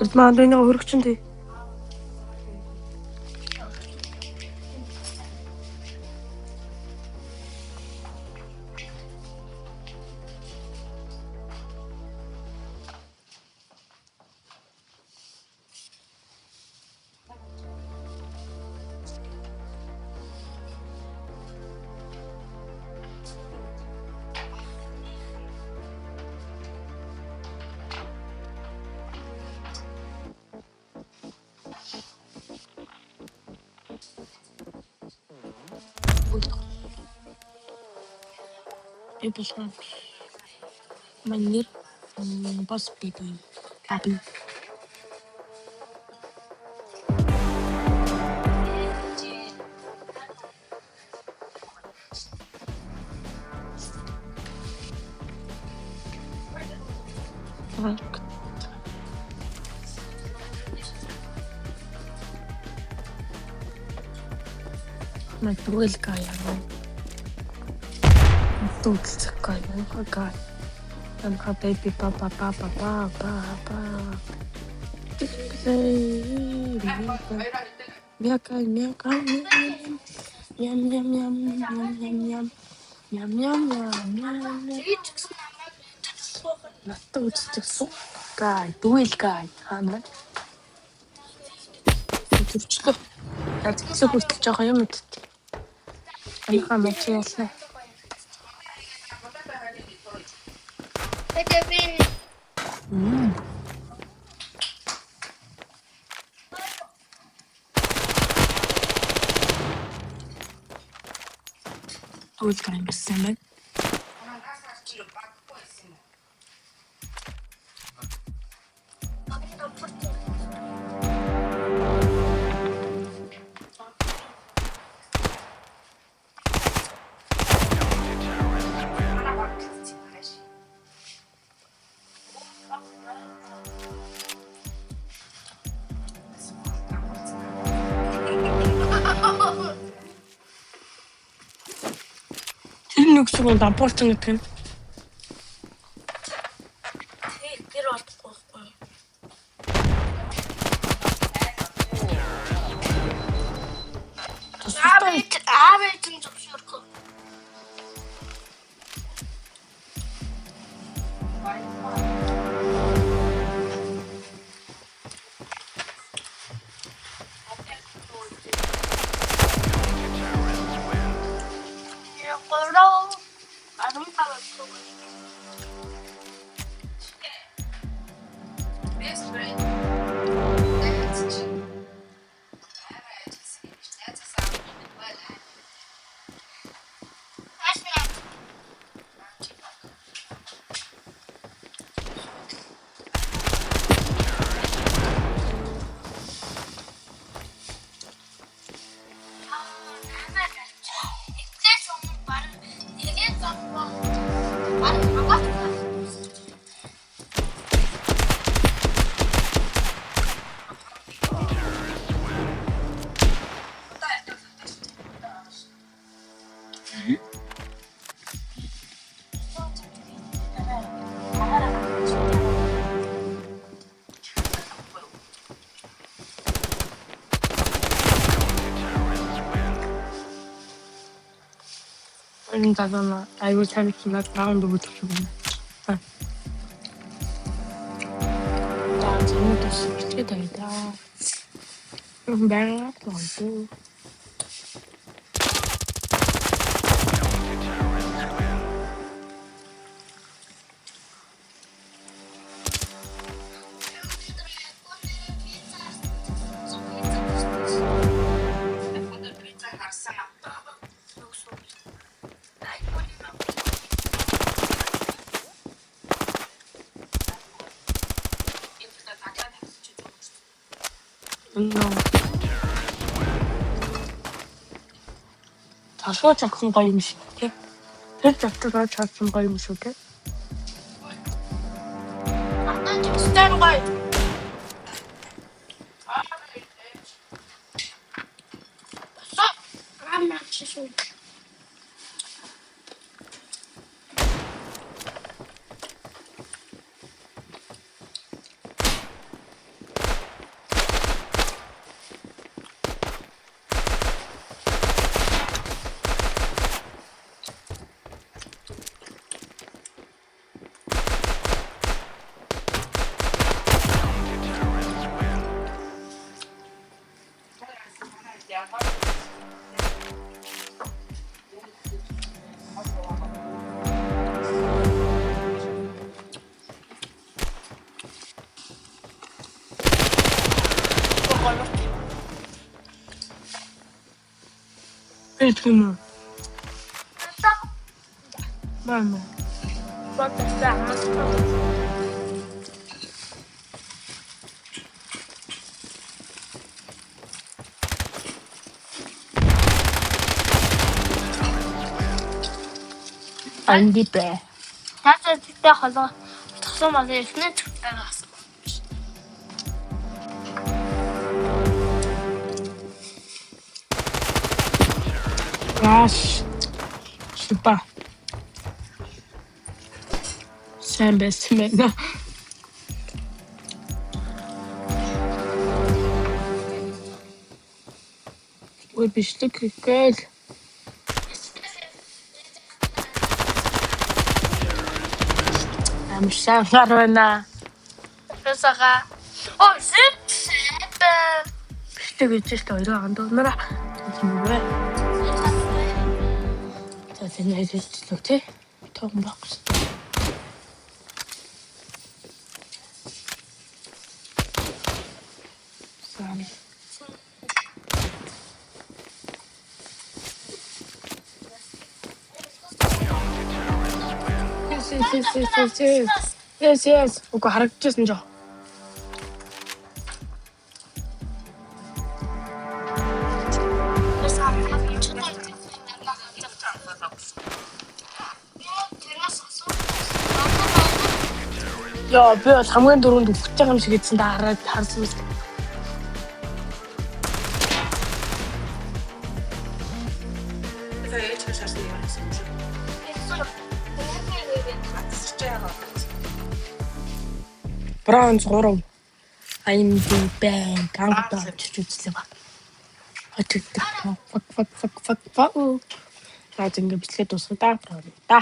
Ирдмаа нэг хөрөгчөндөө. И пошла. Манер бас битый. Капи. Май туэл кая. Тут цакай, какая. Там baby папа. Мякай. Ням. Натта үзчихсэн. Гай, дуэл гай. Хана. Зүрчлөө. Тэгсээ хүртэл жоохон юм үт. Анхаа мачиалаа. Дуэл гай гэсэн юм. Тэр нэг зүйл апортын гэдэг юм. Тэр болохгүй. Аавч нь зөвшөөрөхгүй. Интагана аюул тавьчихлаа раунд өгдөг юм. Зэмэд шигтэй тавида. Бэрнэ тоо. Ашгүй чагсан гоё юм шиг тий. Тэр завтараа чагсан гоё юм шүү тий. Петлину. Мама. Анди бэ. Таатай тэгтэй холоо тгсан мал ирснэ тэгтэй гасан. Gosh. Super. Сайн байсан байна. Ой бишлэг гээл. Амшаа гарвана. Тэсага. Оо зэт. Бишлэг гэж л хоёроо андуунараа. Тэгмээ. За тэний хэлцлээ тий. Том бокс. Сами. Yes. Уг харагдчихсан жоо. Яа, би бол хамгийн дөрөнд өгч байгаа юм шиг хэлсэн да харсан мэт. Бронз 3. IMD bank ангадаа чиж үзлээ ба. Очигддаг. Fuck. Наад ингэ бичлээ дуусгая да.